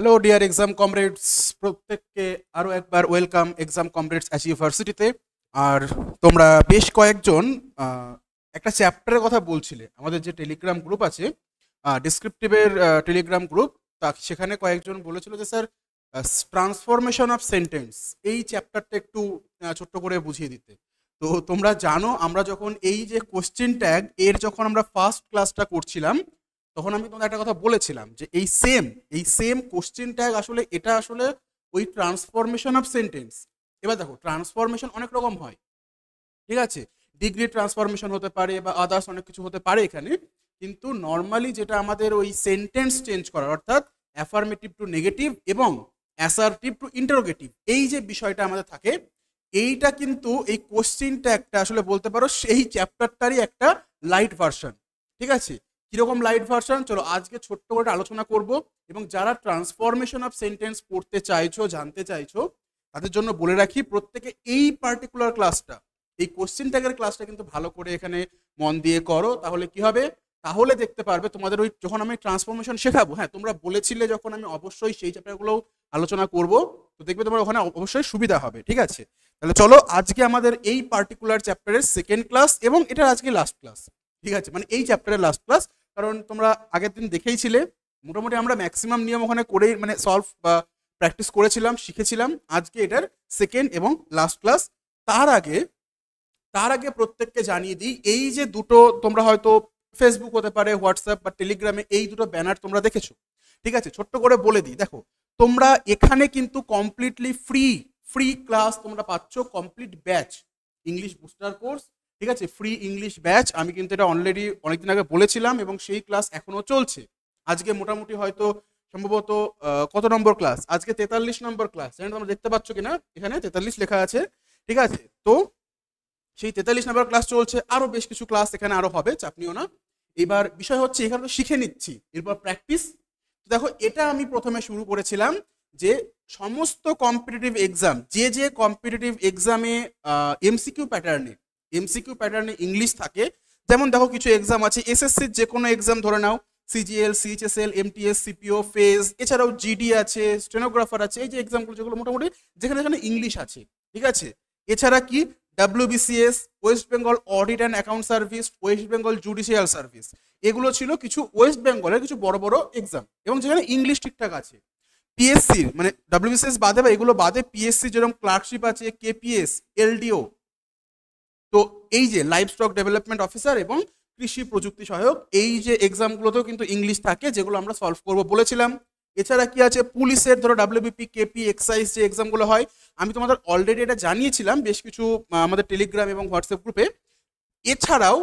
Hello dear exam comrades, প্রত্যেককে আরও একবার ওয়েলকাম এক্সাম কমরেডস ইউনিভার্সিটিতে। আর তোমরা বেশ কয়েকজন একটা চ্যাপ্টারের কথা বলছিলে, আমাদের যে টেলিগ্রাম গ্রুপ আছে, ডিসক্রিপটিভের টেলিগ্রাম গ্রুপ, তা সেখানে কয়েকজন বলেছিল যে স্যার ট্রান্সফরমেশন অফ সেন্টেন্স এই চ্যাপ্টারটা একটু ছোট্ট করে বুঝিয়ে দিতে। তো তোমরা জানো আমরা যখন এই যে কোশ্চেন ট্যাগ এর যখন আমরা ফার্স্ট ক্লাসটা করছিলাম, তখন আমি তোমাদের একটা কথা বলেছিলাম যে এই সেম কোশ্চেন ট্যাগ আসলে এটা আসলে ওই ট্রান্সফরমেশন অফ সেন্টেন্স। এবার দেখো ট্রান্সফরমেশন অনেক রকম হয়, ঠিক আছে, ডিগ্রি ট্রান্সফরমেশন হতে পারে বা আদার্স অনেক কিছু হতে পারে এখানে, কিন্তু নর্মালি যেটা আমাদের ওই সেন্টেন্স চেঞ্জ করার, অর্থাৎ অ্যাফার্মেটিভ টু নেগেটিভ এবং অ্যাসার্টিভ টু ইন্টারোগেটিভ, এই যে বিষয়টা আমাদের থাকে, এইটা কিন্তু এই কোশ্চেনটা একটা আসলে বলতে পারো সেই চ্যাপ্টারটারই একটা লাইট ভার্সন। ঠিক আছে, কিরকম লাইট ভার্সন চলো আজকে ছোট্ট করে আলোচনা করব। এবং যারা ট্রান্সফরমেশন অফ সেন্টেন্স পড়তে চাইছো, জানতে চাইছো, তাদের জন্য বলে রাখি প্রত্যেকে এই পার্টিকুলার ক্লাসটা, এই কোশ্চেন ট্যাগের ক্লাসটা কিন্তু ভালো করে এখানে মন দিয়ে করো। তাহলে কি হবে, তাহলে দেখতে পারবে তোমাদের ওই যখন আমি ট্রান্সফরমেশন শেখাবো, হ্যাঁ তোমরা বলেছিলে যখন আমি অবশ্যই সেই চ্যাপ্টারগুলো আলোচনা করব, তো দেখবে তোমার ওখানে অবশ্যই সুবিধা হবে। ঠিক আছে, তাহলে চলো আজকে আমাদের এই পার্টিকুলার চ্যাপ্টারের সেকেন্ড ক্লাস এবং এটার আজকে লাস্ট ক্লাস। ঠিক আছে, মানে এই চ্যাপ্টারের লাস্ট ক্লাস, কারণ তোমরা আগের দিন দেখেইছিলে মোটামুটি আমরা ম্যাক্সিমাম নিয়ম ওখানে করেই মানে সলভ বা প্র্যাকটিস করেছিলাম, শিখেছিলাম। আজকে এটার সেকেন্ড এবং লাস্ট ক্লাস। তার আগে প্রত্যেককে জানিয়ে দিই, এই যে দুটো তোমরা হয়তো ফেসবুক হতে পারে, হোয়াটসঅ্যাপ বা টেলিগ্রামে এই দুটো ব্যানার তোমরা দেখেছো। ঠিক আছে, ছোট্ট করে বলে দিই, দেখো তোমরা এখানে কিন্তু কমপ্লিটলি ফ্রি ক্লাস তোমরা পাচ্ছ, complete batch English booster course. ঠিক আছে, ফ্রি ইংলিশ ব্যাচ, আমি কিন্তু এটা অলরেডি অনেকদিন আগে বলেছিলাম এবং সেই ক্লাস এখনো চলছে। আজকে মোটামুটি হয়তো সম্ভবত কত নম্বর ক্লাস, আজকে 43 নম্বর ক্লাস, তোমরা দেখতে পাচ্ছ কিনা, এখানে 43 লেখা আছে। ঠিক আছে, তো সেই 43 নম্বর ক্লাস চলছে, আরো বেশ কিছু ক্লাস এখানে আরো হবে, চাপ নিও না। এবার বিষয় হচ্ছে এখানে তো শিখে নিচ্ছি, এরপর প্র্যাকটিস। দেখো এটা আমি প্রথমে শুরু করেছিলাম যে সমস্ত কম্পিটিটিভ এক্সাম, যে কম্পিটিটিভ এক্সামে এমসিকিউ প্যাটার্নে ইংলিশ থাকে, যেমন দেখো কিছু এক্সাম আছে এসএসসির যে কোনো এক্সাম ধরে নাও, CGL, CHSL, MTS, CPO, phase, এছাড়াও জিডি আছে, স্টেনোগ্রাফার আছে, এই যে এক্সামগুলো যেগুলো মোটামুটি যেখানে যেখানে ইংলিশ আছে। ঠিক আছে, এছাড়া কি WBCS, West Bengal audit and account service, West Bengal judicial service, এগুলো ছিল কিছু ওয়েস্ট বেঙ্গলের কিছু বড় বড় এক্সাম এবং যেখানে ইংলিশ ঠিকঠাক আছে। পিএসসি মানে ডাব্লিউবিসিএস বাদে বা এগুলো বাদে পিএসসি যেরকম ক্লার্কশিপ আছে, কেপিএস, এলডিও, তো এই যে লাইভ স্টক ডেভেলপমেন্ট অফিসার এবং কৃষি প্রযুক্তি সহায়ক, এই যে এক্সামগুলোতেও কিন্তু ইংলিশ থাকে, যেগুলো আমরা সলভ করবো বলেছিলাম। এছাড়া কি আছে পুলিশের, ধরো ডাব্লিউবিপি, কেপি, এক্সাইজ যে এক্সামগুলো হয়, আমি তোমাদের অলরেডি এটা জানিয়েছিলাম বেশ কিছু আমাদের টেলিগ্রাম এবং হোয়াটসঅ্যাপ গ্রুপে। এছাড়াও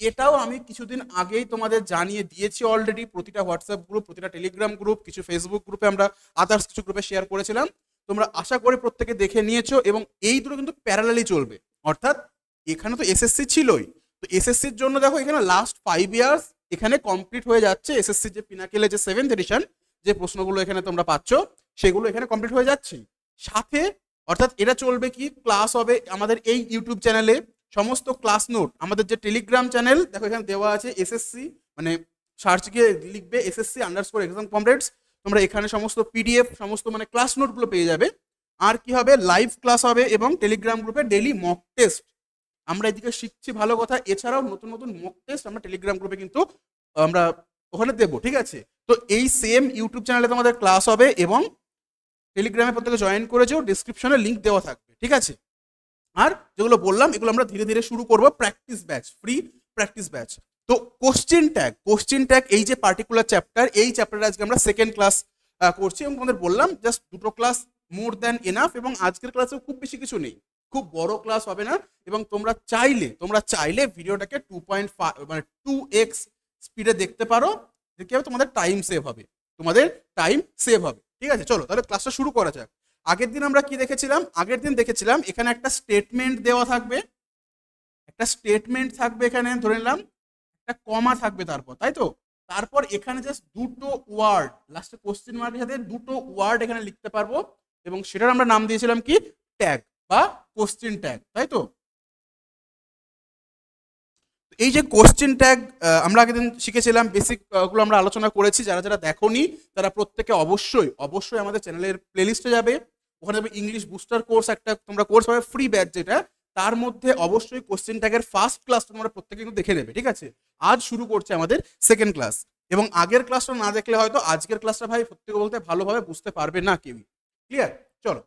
এটাও আমি কিছুদিন আগেই তোমাদের জানিয়ে দিয়েছি অলরেডি, প্রতিটা হোয়াটসঅ্যাপ গ্রুপ, প্রতিটা টেলিগ্রাম গ্রুপ, কিছু ফেসবুক গ্রুপে, আমরা আদার্স কিছু গ্রুপে শেয়ার করেছিলাম। তোমরা আশা করি প্রত্যেকে দেখে নিয়েছো এবং এই দুটো কিন্তু প্যারালালি চলবে। অর্থাৎ এখানে তো এসএসসি ছিলই, তো এসএসসির জন্য দেখো এখানে লাস্ট 5 ইয়ার্স এখানে কমপ্লিট হয়ে যাচ্ছে। এসএসসি যে পিনাকেলে যে 7th এডিশন, যে প্রশ্নগুলো এখানে তোমরা পাচ্ছ সেগুলো এখানে কমপ্লিট হয়ে যাচ্ছে সাথে। অর্থাৎ এটা চলবে কি, ক্লাস হবে আমাদের এই ইউটিউব চ্যানেলে, সমস্ত ক্লাস নোট আমাদের যে টেলিগ্রাম চ্যানেল, দেখো এখানে দেওয়া আছে এসএসসি, মানে সার্চ গিয়ে লিখবে SSC_এক্সাম কমরেডস, তোমরা এখানে সমস্ত পিডিএফ, সমস্ত মানে ক্লাস নোটগুলো পেয়ে যাবে। আর কি হবে, লাইভ ক্লাস হবে এবং টেলিগ্রাম গ্রুপে ডেইলি মক টেস্ট আমরা এদিকে শিখছি, ভালো কথা। এছাড়াও নতুন নতুন মক টেস্ট আমরা টেলিগ্রাম গ্রুপে কিন্তু আমরা ওখানে দেবো। ঠিক আছে, তো এই সেম ইউটিউব চ্যানেলে তোমাদের ক্লাস হবে এবং টেলিগ্রামে প্রত্যেকে জয়েন করেছো, ডিসক্রিপশনে লিঙ্ক দেওয়া থাকবে। ঠিক আছে, আর যেগুলো বললাম এগুলো আমরা ধীরে ধীরে শুরু করবো, practice batch, free practice batch. তো কোশ্চেন ট্যাগ এই যে পার্টিকুলার চ্যাপ্টার, এই চ্যাপ্টারে আজকে আমরা সেকেন্ড ক্লাস করছি এবং তোমাদের বললাম জাস্ট দুটো ক্লাস মোর দ্যান এনাফ, এবং আজকের ক্লাসেও খুব বেশি কিছু নেই, খুব বড় ক্লাস হবে না। এবং তোমরা চাইলে ভিডিওটাকে 2.5 মানে 2x স্পিডে দেখতে পারো, দেখতে হবে, তোমাদের টাইম সেভ হবে। ঠিক আছে, চলো তাহলে ক্লাসটা শুরু করা যাক। আগের দিন আমরা কি দেখেছিলাম, এখানে একটা স্টেটমেন্ট দেওয়া থাকবে, এখানে ধরে নিলাম একটা কমা থাকবে, তাই তো তারপর এখানে জাস্ট দুটো ওয়ার্ড, লাস্টে কোশ্চেন মার্কের সাথে দুটো ওয়ার্ড এখানে লিখতে পারবো এবং সেটার আমরা নাম দিয়েছিলাম কি, ট্যাগ বা কোশ্চেন ট্যাগ, তাই তো। এই যে কোশ্চেন ট্যাগ আমরা আগের দিন শিখেছিলাম, বেসিক গুলো আমরা আলোচনা করেছি। যারা যারা দেখোনি তারা প্রত্যেকে অবশ্যই অবশ্যই আমাদের চ্যানেলের প্লেলিস্টে যাবে, ওখানে যাবে ইংলিশ বুস্টার কোর্স, একটা তোমরা কোর্স পাবে ফ্রি ব্যাচ, যেটা তার মধ্যে অবশ্যই কোশ্চেন ট্যাগের ফার্স্ট ক্লাসটা তোমরা প্রত্যেকে কিন্তু দেখে নেবে, ঠিক আছে? আজ শুরু করছে আমাদের সেকেন্ড ক্লাস, এবং আগের ক্লাসটা না দেখলে হয়তো আজকের ক্লাসটা ভাই সত্যি বলতে ভালোভাবে বুঝতে পারবে না কেউই। ক্লিয়ার? চলো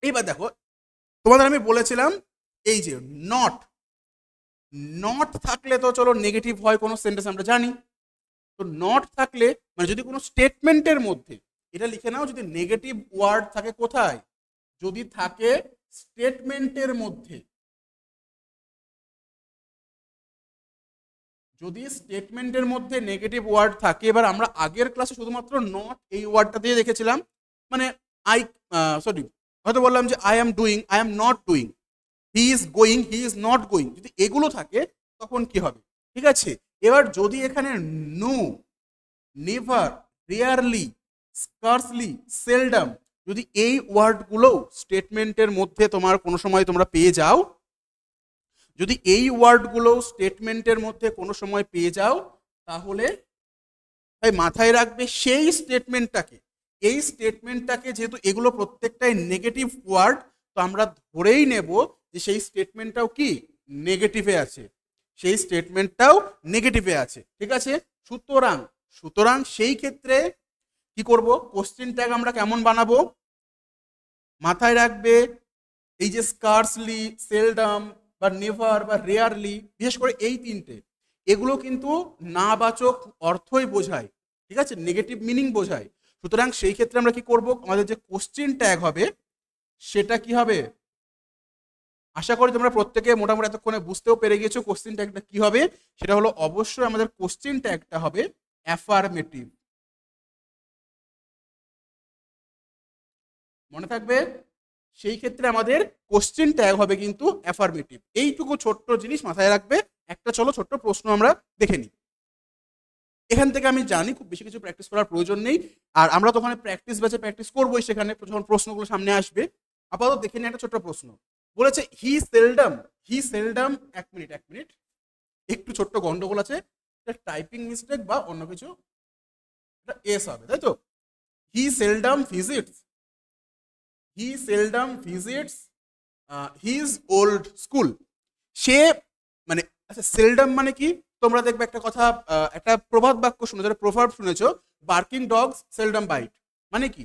এইবার দেখো, তোমাদের আমি বলেছিলাম এই যে নট, নট থাকলে তো চলো নেগেটিভ হয় কোনো সেন্টেন্স, আমরা জানি। তো নট থাকলে মানে যদি কোনো স্টেটমেন্টের মধ্যে, এটা লিখে নাও, যদি নেগেটিভ ওয়ার্ড থাকে কোথায়, যদি থাকে স্টেটমেন্টের মধ্যে, যদি স্টেটমেন্টের মধ্যে নেগেটিভ ওয়ার্ড থাকে। এবার আমরা আগের ক্লাসে শুধুমাত্র নট এই ওয়ার্ডটা দিয়ে দেখেছিলাম, মানে আই সরি হয়তো বললাম যে I am doing, I am not doing, he is going, he is not going, যদি এগুলো থাকে তখন কি হবে, ঠিক আছে? এবার যদি এখানে no, never, rarely, scarcely, seldom, যদি এই ওয়ার্ডগুলো স্টেটমেন্টের মধ্যে তোমার কোনো সময় তোমরা পেয়ে যাও, যদি এই ওয়ার্ডগুলো স্টেটমেন্টের মধ্যে কোনো সময় পেয়ে যাও, তাহলে তাই মাথায় রাখবে সেই স্টেটমেন্টটাকে, এই স্টেটমেন্টটাকে, যেহেতু এগুলো প্রত্যেকটাই নেগেটিভ ওয়ার্ড, তো আমরা ধরেই নেব যে সেই স্টেটমেন্টটাও কি নেগেটিভে আছে, সেই স্টেটমেন্টটাও নেগেটিভে আছে, ঠিক আছে? সুতরাং সুতরাং সেই ক্ষেত্রে কি করব, কোশ্চেন ট্যাগ আমরা কেমন বানাবো মাথায় রাখবে, এই যে স্কার্সলি, সেলডম বা নেভার বা রেয়ারলি, বিশেষ করে এই তিনটে, এগুলো কিন্তু নাবাচক অর্থই বোঝায়, ঠিক আছে? নেগেটিভ মিনিং বোঝায়। সুতরাং সেই ক্ষেত্রে আমরা কি করব, আমাদের যে কোশ্চেন ট্যাগ হবে সেটা কি হবে, আশা করি তোমরা প্রত্যেকে মোটামুটি এতক্ষণে বুঝতেও পেরে গেছো কোশ্চেন ট্যাগটা কি হবে। সেটা হলো অবশ্যই আমাদের কোশ্চেন ট্যাগটা হবে অ্যাফার্মেটিভ, মনে থাকবে। সেই ক্ষেত্রে আমাদের কোশ্চেন ট্যাগ হবে কিন্তু অ্যাফার্মেটিভ। এইটুকু ছোট্ট জিনিস মাথায় রাখবে। একটা চলো ছোট্ট প্রশ্ন আমরা দেখে নিই। এখান থেকে আমি জানি খুব বেশি কিছু প্র্যাকটিস করার প্রয়োজন নেই, আর আমরা তো ওখানে প্র্যাকটিস ব্যাচে প্র্যাকটিস করবোই, সেখানে যখন প্রশ্নগুলো সামনে আসবে। আপাতত দেখে নিই একটা ছোট্ট প্রশ্ন। বলেছে হি সেলডম, হি সেলডম, এক মিনিট একটু ছোট্ট গন্ডগোল আছে, টাইপিং মিস্টেক বা অন্য কিছু, এটা এস হবে, তাই তো? He seldom visits, he seldom visits his old school. সে মানে আচ্ছা, সেলডম মানে কি? তোমরা দেখবে একটা কথা, একটা প্রবাদ বাক্য শুনেছো, প্রভাব শুনেছো, বার্কিং ডগস সেলডম বাইট, মানে কি?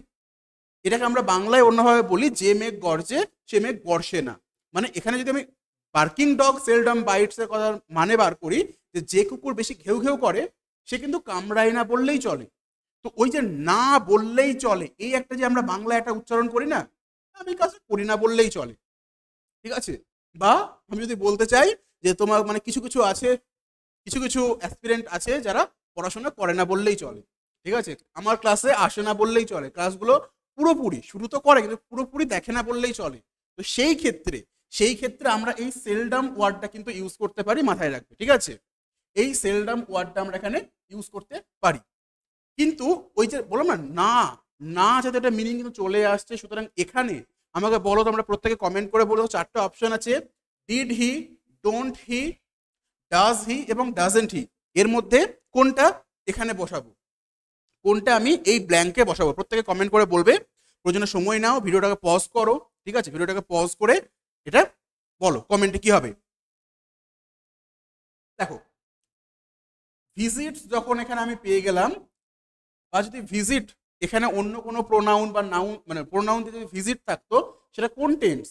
এটাকে আমরা বাংলায় অন্যভাবে বলি, যে মেঘ গর্জে সে মেঘ বর্ষে না। মানে এখানে যদি আমি বার্কিং ডগ সেলডম বাইটস এর কথা মানে বার করি, যে কুকুর বেশি ঘেউ ঘেউ করে সে কিন্তু কামড়ায় না বললেই চলে। তো ওই যে না বললেই চলে, এই একটা যে আমরা বাংলায় একটা উচ্চারণ করি না, আমি কাজ করি না বললেই চলে, ঠিক আছে? বা আমি যদি বলতে চাই যে তোমার মানে কিছু কিছু আছে, কিছু কিছু অ্যাসপিরেন্ট আছে যারা পড়াশোনা করে না বললেই চলে, ঠিক আছে? আমার ক্লাসে আসে না বললেই চলে, ক্লাসগুলো পুরোপুরি শুরু তো করে কিন্তু পুরোপুরি দেখে না বললেই চলে। তো সেই ক্ষেত্রে আমরা এই সেলডম ওয়ার্ডটা কিন্তু ইউজ করতে পারি, মাথায় রাখবে, ঠিক আছে? এই সেলডম ওয়ার্ডটা আমরা এখানে ইউজ করতে পারি। কিন্তু ওই যে বললাম না, না না যাতে একটা মিনিং কিন্তু চলে আসছে। সুতরাং এখানে আমাকে বলো, তোমরা প্রত্যেকে কমেন্ট করে বলো, চারটে অপশন আছে, did he, don't he, does he এবং ডাজেন্ট হি, এর মধ্যে কোনটা এখানে বসাবো, কোনটা আমি এই ব্ল্যাঙ্কে বসাবো? প্রত্যেকে কমেন্ট করে বলবে। প্রয়োজনে সময় নাও, ভিডিওটাকে পজ করো, ঠিক আছে? ভিডিওটাকে পজ করে এটা বলো কমেন্টে কি হবে। দেখো, ভিজিটস যখন এখানে আমি পেয়ে গেলাম, বা যদি ভিজিট এখানে অন্য কোনো প্রোনাউন বা নাউন মানে প্রোনাউন দিয়ে যদি ভিজিট থাকতো, সেটা কোন টেন্স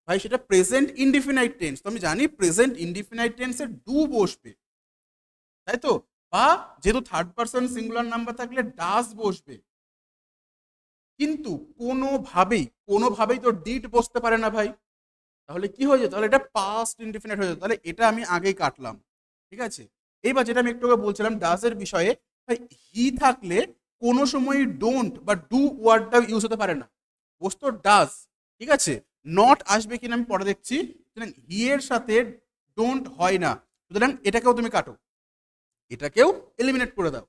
ভাই? সেটা প্রেজেন্ট ইনডিফিনাইট টেন্স। তো আমি জানি প্রেজেন্ট ইনডিফিনাইট টেন্সে ডু বসবে, তাই তো? বা যেহেতু থার্ড পারসন সিঙ্গুলার নাম্বার থাকলে ডাজ বসবে, কিন্তু কোনোভাবেই তো ডিড বসতে পারে না ভাই। তাহলে কি হয়ে যেত? তাহলে এটা পাস্ট ইনডিফিনাইট হয়ে যেত। তাহলে এটা আমি আগেই কাটলাম, ঠিক আছে? এইবার যেটা আমি একটু আগে বলছিলাম ডাজের বিষয়ে, ভাই হি থাকলে কোনো সময় ডোন্ট বা ডু ওয়ার্ডটা ইউজ হতে পারে না, বসতো ডাজ, ঠিক আছে? নট আসবে কিনা আমি পরে দেখছি। সুতরাং হি এর সাথে ডোন্ট হয় না, সুতরাং এটাকেও তুমি কাটো, এটাকেও এলিমিনেট করে দাও।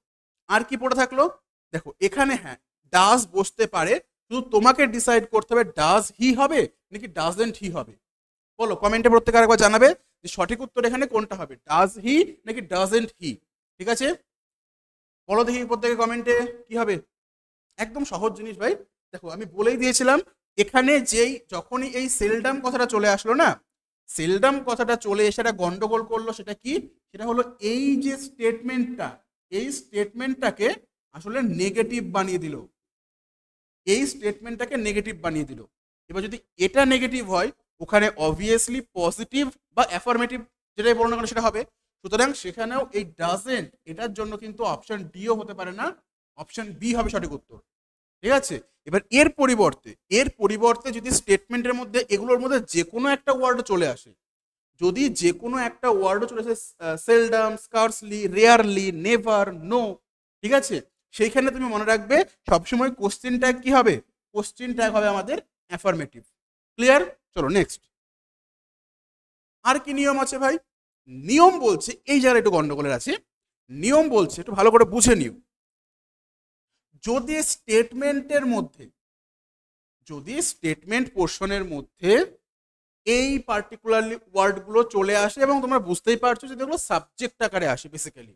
আর কি পড়ে থাকলো? দেখো এখানে হ্যাঁ ডাজ বসতে পারে, শুধু তোমাকে ডিসাইড করতে হবে ডাজ হি হবে নাকি ডাজেন্ট হি হবে। বলো কমেন্টে প্রত্যেকে আরেকবার জানাবে যে সঠিক উত্তর এখানে কোনটা হবে, ডাজ হি নাকি ডাজেন্ট হি। ঠিক আছে, বলো দেখি প্রত্যেকে কমেন্টে কি হবে। একদম সহজ জিনিস ভাই, দেখো আমি বলেই দিয়েছিলাম এখানে যেই যখনই এই সেলডাম কথাটা চলে আসলো না, সেলডাম কথাটা চলে এসে একটা গন্ডগোল করলো, সেটা কি, সেটা হলো এই যে স্টেটমেন্টটা, এই স্টেটমেন্টটাকে আসলে নেগেটিভ বানিয়ে দিল, এই স্টেটমেন্টটাকে নেগেটিভ বানিয়ে দিল। এবার যদি এটা নেগেটিভ হয়, ওখানে অবভিয়াসলি পজিটিভ বা অ্যাফার্মেটিভ যেটাই বলো না কেন সেটা হবে। সুতরাং সেখানেও এই ডাজেন্ট এটার জন্য কিন্তু অপশন ডিও হতে পারে না, অপশন বি হবে সঠিক উত্তর। ঠিক আছে, এবার এর পরিবর্তে যদি স্টেটমেন্টের মধ্যে এগুলোর মধ্যে যে কোনো একটা ওয়ার্ড চলে আসে, যদি যে কোনো একটা ওয়ার্ড চলে আসে, seldom, scarcely, rarely, never, no, ঠিক আছে, সেইখানে তুমি মনে রাখবে সবসময় কোশ্চেন ট্যাগ কি হবে, কোশ্চেন ট্যাগ হবে আমাদের অ্যাফার্মেটিভ। ক্লিয়ার? চলো নেক্সট। আর কি নিয়ম আছে ভাই? নিয়ম বলছে, এই জায়গায় একটু গন্ডগোলের আছে, নিয়ম বলছে একটু ভালো করে বুঝে নিও, যদি স্টেটমেন্টের মধ্যে, যদি স্টেটমেন্ট পোর্শনের মধ্যে এই পার্টিকুলারলি ওয়ার্ডগুলো চলে আসে, এবং তোমরা বুঝতেই পারছো যে এগুলো সাবজেক্ট আকারে আসে বেসিক্যালি,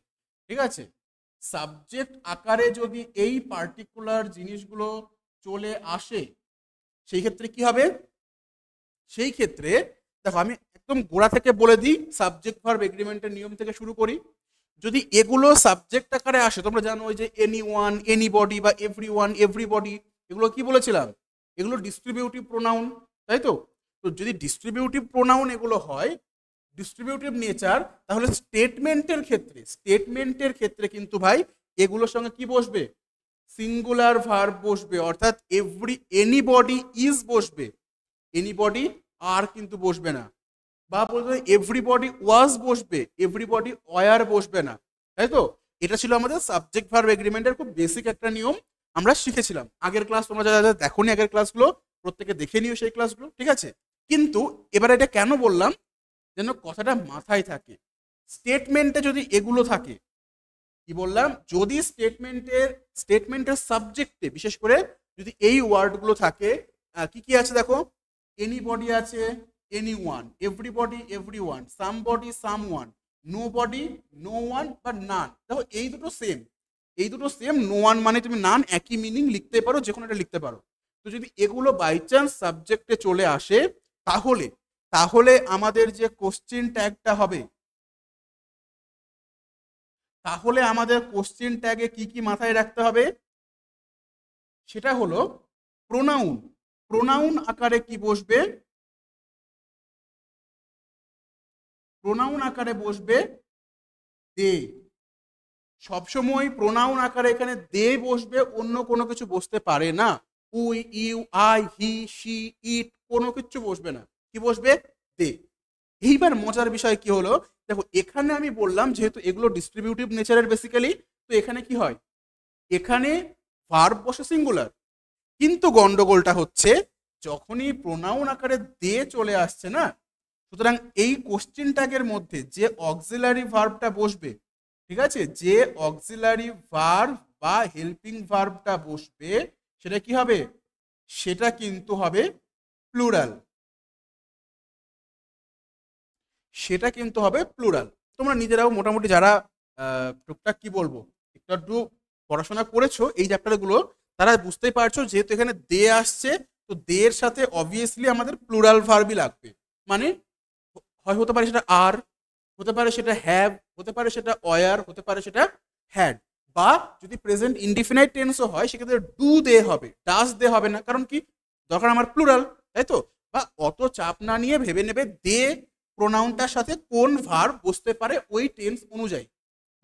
ঠিক আছে, সাবজেক্ট আকারে যদি এই পার্টিকুলার জিনিসগুলো চলে আসে, সেই ক্ষেত্রে কি হবে, সেই ক্ষেত্রে দেখো আমি একদম গোড়া থেকে বলে দিই, সাবজেক্ট ভার্ব এগ্রিমেন্টের নিয়ম থেকে শুরু করি। যদি এগুলো সাবজেক্ট আকারে আসে, তোমরা জানো ওই যে এনি ওয়ান, এনিবডি বা এভরি ওয়ান, এভরিবডি, এগুলো কি বলেছিলাম, এগুলো ডিস্ট্রিবিউটিভ প্রোনাউন, তাই তো। তো যদি ডিস্ট্রিবিউটিভ প্রোনাউন এগুলো হয়, ডিস্ট্রিবিউটিভ নেচার, তাহলে স্টেটমেন্টের ক্ষেত্রে কিন্তু ভাই এগুলোর সঙ্গে কি বসবে, সিঙ্গুলার ভার্ব বসবে, অর্থাৎ এনিবডি ইজ বসবে, এনিবডি আর কিন্তু বসবে না, বা বলতে এভরিবডি ওয়াজ বসবে, এভরিবডি ওয়ার বসবে না, তাই তো। এটা ছিল আমাদের সাবজেক্ট ভার্ব এগ্রিমেন্টের খুব বেসিক একটা নিয়ম, আমরা শিখেছিলাম আগের ক্লাস, তোমরা যারা দেখোনি আগের ক্লাসগুলো প্রত্যেকে দেখে নিও সেই ক্লাসগুলো, ঠিক আছে। কিন্তু এবার এটা কেন বললাম, যেন কথাটা মাথায় থাকে, স্টেটমেন্টে যদি এগুলো থাকে, কি বললাম, যদি স্টেটমেন্টের সাবজেক্টে বিশেষ করে যদি এই ওয়ার্ডগুলো থাকে, কি কি আছে দেখো, এনিবডি আছে, anyone, everybody, everyone, somebody, someone, nobody, no one বা নান, দেখো এই দুটো সেম, নো ওয়ান মানে তুমি নান, একই মিনিং লিখতে পারো, যে কোনো একটা লিখতে পারো। তো যদি এগুলো বাই চান্স সাবজেক্টে চলে আসে, তাহলে আমাদের যে কোশ্চেন ট্যাগটা হবে, তাহলে আমাদের কোশ্চেন ট্যাগে কি কি মাথায় রাখতে হবে, সেটা হলো প্রোনাউন। প্রোনাউন আকারে কি বসবে, প্রোনাউন আকারে বসবে দে, সবসময় প্রোনাউন আকারে এখানে দে বসবে, অন্য কোনো কিছু বসতে পারে না, we, you, I, he, she, it, কোনো কিছু বসবে না, কি বসবে, দে। এইবার মজার বিষয় কি হলো, দেখো এখানে আমি বললাম যেহেতু এগুলো ডিস্ট্রিবিউটিভ নেচারের বেসিক্যালি, তো এখানে কি হয়, এখানে ভার্ব বসে সিঙ্গুলার, কিন্তু গন্ডগোলটা হচ্ছে যখনই প্রোনাউন আকারে দে চলে আসছে না, সুতরাং এই কোশ্চেন ট্যাগের মধ্যে যে অক্সিলারি ভার্বটা বসবে, ঠিক আছে, যে অক্সিলারি ভার্ব বা হেল্পিং ভার্বটা বসবে, সেটা কি হবে, সেটা কিন্তু হবে প্লুরাল, সেটা কিন্তু হবে প্লুরাল। তোমরা নিজেরাও মোটামুটি যারা টুকটাক কি বলবো একটু পড়াশোনা করেছো এই চ্যাপ্টারগুলো, তারা বুঝতেই পারছো যেহেতু এখানে দে আসছে, তো দে এর সাথে অবভিয়াসলি আমাদের প্লুরাল ভার্বই লাগবে, মানে হয় হতে পারে সেটা আর, হতে পারে সেটা হ্যাভ, হতে পারে সেটা ওয়ার, হতে পারে সেটা হ্যাড, বা যদি প্রেজেন্ট ইনডিফিনাইট টেন্সও হয় সেক্ষেত্রে ডু দে হবে, ডাজ দে হবে না, কারণ কি দরকার আমার প্লুরাল, তাই তো। বা অত চাপ না নিয়ে ভেবে নেবে দে প্রোনাউনটার সাথে কোন ভার্ব বসতে পারে ওই টেন্স অনুযায়ী,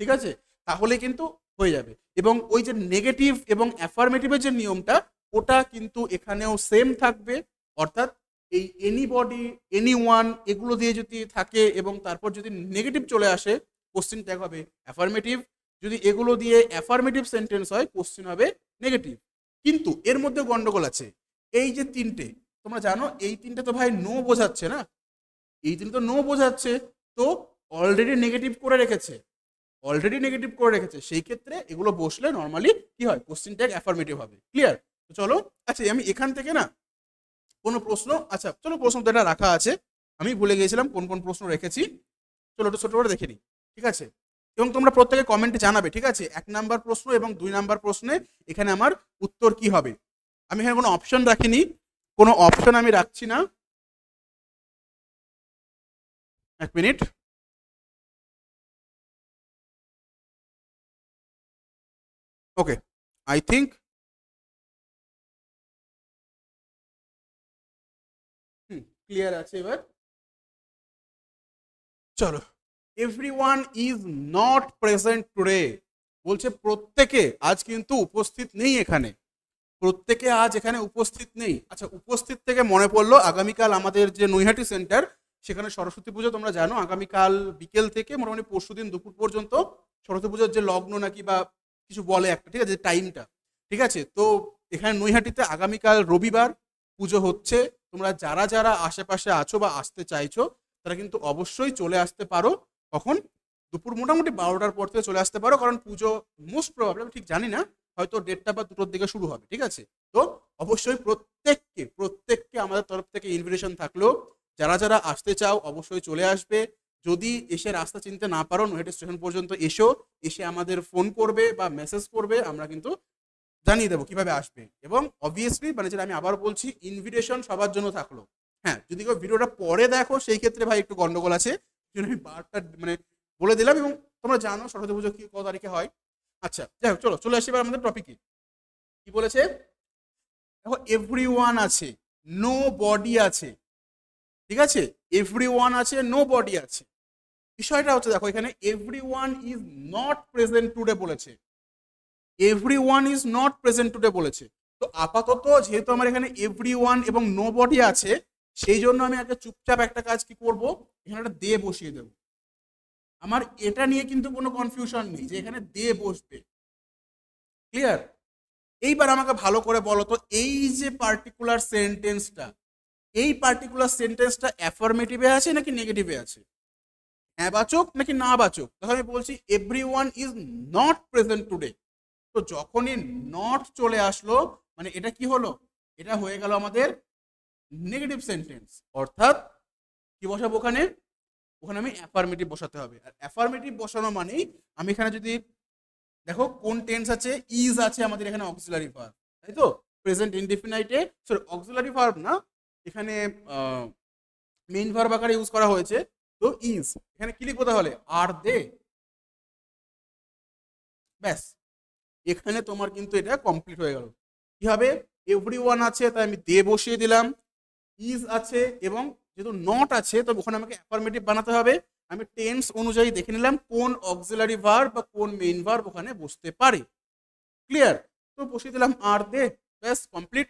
ঠিক আছে, তাহলে কিন্তু হয়ে যাবে। এবং ওই যে নেগেটিভ এবং অ্যাফার্মেটিভের যে নিয়মটা, ওটা কিন্তু এখানেও সেম থাকবে, অর্থাৎ এই এনিবডি, এনিওয়ান এগুলো দিয়ে যদি থাকে এবং তারপর যদি নেগেটিভ চলে আসে, কোশ্চেন ট্যাগ হবে অ্যাফার্মেটিভ, যদি এগুলো দিয়ে অ্যাফার্মেটিভ সেন্টেন্স হয় কোশ্চেন হবে নেগেটিভ। কিন্তু এর মধ্যে গন্ডগোল আছে, এই যে তিনটে তোমরা জানো, এই তিনটে তো ভাই নো বোঝাচ্ছে না, এই তিনটে তো নো বোঝাচ্ছে, তো অলরেডি নেগেটিভ করে রেখেছে, সেই ক্ষেত্রে এগুলো বসলে নর্মালি কি হয়, কোশ্চেন ট্যাগ অ্যাফার্মেটিভ হবে। ক্লিয়ার? তো চলো, আচ্ছা আমি এখান থেকে না কোনো প্রশ্ন, আচ্ছা চলো প্রশ্ন তো এটা রাখা আছে, আমি ভুলে গিয়েছিলাম কোন কোন প্রশ্ন রেখেছি, চলো একটু ছোট করে দেখে নিই, ঠিক আছে? এবং তোমরা প্রত্যেকে কমেন্টে জানাবে, ঠিক আছে, 1 নাম্বার প্রশ্ন এবং 2 নাম্বার প্রশ্নে এখানে আমার উত্তর কি হবে। আমি এখানে কোনো অপশন রাখিনি, কোনো অপশন আমি রাখছি না। 1 minute. Okay, I think clear আছে এবার। চলো, everyone is not present today বলছে, প্রত্যেকে আজ কিন্তু উপস্থিত নেই এখানে, প্রত্যেকে আজ এখানে উপস্থিত নেই। আচ্ছা, উপস্থিত থেকে মনে পড়লো আগামীকাল আমাদের যে নৈহাটি সেন্টার, সেখানে সরস্বতী পুজো, তোমরা জানো আগামীকাল বিকেল থেকে মোটামুটি পরশুদিন দুপুর পর্যন্ত সরস্বতী পুজোর যে লগ্ন নাকি বা কিছু বলে একটা, ঠিক আছে, টাইমটা, ঠিক আছে। তো এখানে নৈহাটিতে আগামীকাল রবিবার পুজো হচ্ছে। তোমরা যারা যারা আশেপাশে আছো বা আসতে চাইছো তারা কিন্তু অবশ্যই চলে আসতে পারো। কখন? দুপুর মোটামুটি 12টার পর থেকে চলে আসতে পারো, কারণ পুজো মোস্ট প্রবাবলি, আমি ঠিক জানি না, হয়তো 1:30 বা 2টোর দিকে শুরু হবে, ঠিক আছে। তো অবশ্যই প্রত্যেককে আমাদের তরফ থেকে ইনভিটেশন থাকলো, যারা যারা আসতে চাও অবশ্যই চলে আসবে। যদি এসে রাস্তা চিনতে না পারো, নৈহাটি স্টেশন পর্যন্ত এসে আমাদের ফোন করবে বা মেসেজ করবে, আমরা কিন্তু জানিয়ে দেবো কিভাবে আসবে। এবং অবভিয়াসলি মানে যেটা আমি আবার বলছি, ইনভিটেশন সবার জন্য থাকলো। হ্যাঁ, যদি কেউ ভিডিওটা পরে দেখো সেই ক্ষেত্রে ভাই একটু গন্ডগোল আছে, আমি বারটা মানে বলে দিলাম। এবং তোমরা জানো সরস্বতী পুজো কত তারিখে হয়। আচ্ছা, যাই হোক, চলে আসি এবার আমাদের টপিকে। কি বলেছে দেখো, এভরিওয়ান আছে, নো বডি আছে, ঠিক আছে, এভরিওয়ান আছে, নো বডি আছে। বিষয়টা হচ্ছে দেখো, এখানে everyone is not present today বলেছে, everyone is not present today বলেছে। তো আপাতত যেহেতু আমার এখানে এভরিওয়ান এবং নো বডি আছে, সেই জন্য আমি আগে চুপচাপ একটা কাজ কি করব, এখানে একটা দে বসিয়ে দেব। আমার এটা নিয়ে কিন্তু কোনো কনফিউশন নেই যে এখানে দে বসবে। ক্লিয়ার? এইবার আমাকে ভালো করে বলো তো, এই যে পার্টিকুলার সেন্টেন্সটা, এই পার্টিকুলার সেন্টেন্সটা অ্যাফার্মেটিভে আছে নাকি নেগেটিভে আছে? হ্যাঁ বাচক নাকি না বাচক? তখন আমি বলছি everyone is not present today. তো যখনই নট চলে আসলো, মানে এটা কি হলো, এটা হয়ে গেল আমাদের নেগেটিভ সেন্টেন্স। অর্থাৎ কি বসাবো ওখানে, ওখানে আমি অ্যাফার্মেটিভ বসাতে হবে। আর অ্যাফার্মেটিভ বসানো মানেই আমি এখানে যদি দেখো কোন টেন্স আছে, ইজ আছে আমাদের এখানে অক্সিলারি ভার্ব, তাই তো? প্রেজেন্ট ইনডিফিনাইটে, সরি অক্সিলারি ভার্ব না, এখানে মেইন ভার্ব আকারে ইউজ করা হয়েছে। তো ইজ, এখানে কি লিখবো তাহলে, আর দে। ব্যাস, এখানে তোমার কিন্তু এটা কমপ্লিট হয়ে গেল। কি হবে, এভরিওয়ান আছে তাই আমি দে বসিয়ে দিলাম, ইজ আছে এবং যেহেতু নট আছে তো ওখানে আমাকে অ্যাফার্মেটিভ বানাতে হবে। আমি টেন্স অনুযায়ী দেখে নিলাম কোন অক্সিলারি ভার্ব বা কোন মেইন ভার্ব ওখানে বসতে পারে। ক্লিয়ার? তো বসিয়ে দিলাম আর দে, ব্যাস কমপ্লিট।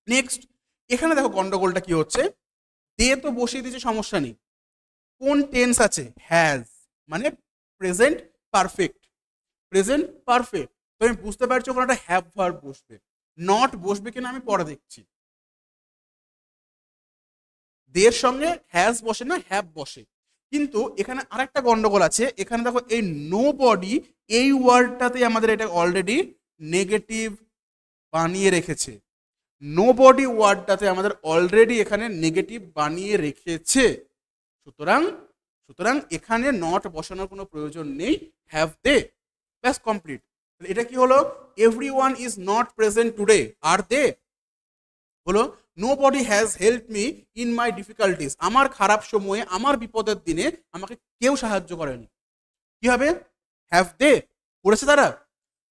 নেক্সট, এখানে দেখো গন্ডগোলটা কি হচ্ছে, দে তো বসিয়ে দিয়েছে, সমস্যা নেই। কোন টেন্স আছে, হ্যাজ, মানে প্রেজেন্ট পারফেক্ট, প্রেজেন্ট পারফেক্ট। তো আমি বুঝতে পারছি ওখানে একটা হ্যাভ ভার্ব বসবে। নট বসবে কিনা আমি পরে দেখছি। দের সঙ্গে হ্যাজ বসে না, হ্যাভ বসে। কিন্তু এখানে আরেকটা গন্ডগোল আছে, এখানে দেখো এই নো বডি, এই ওয়ার্ডটাতে আমাদের এটা অলরেডি নেগেটিভ বানিয়ে রেখেছে। নো বডি ওয়ার্ডটাতে আমাদের অলরেডি এখানে নেগেটিভ বানিয়ে রেখেছে। সুতরাং সুতরাং এখানে নট বসানোর কোনো প্রয়োজন নেই, হ্যাভ দে, ব্যাস কমপ্লিট। এটা কি হলো, everyone is not present today, আর দে হলো nobody has help me in my difficulties, আমার খারাপ সময়ে, আমার বিপদের দিনে আমাকে কেউ সাহায্য করেনি। কি হবে, হ্যাভ দে, করেছে তারা।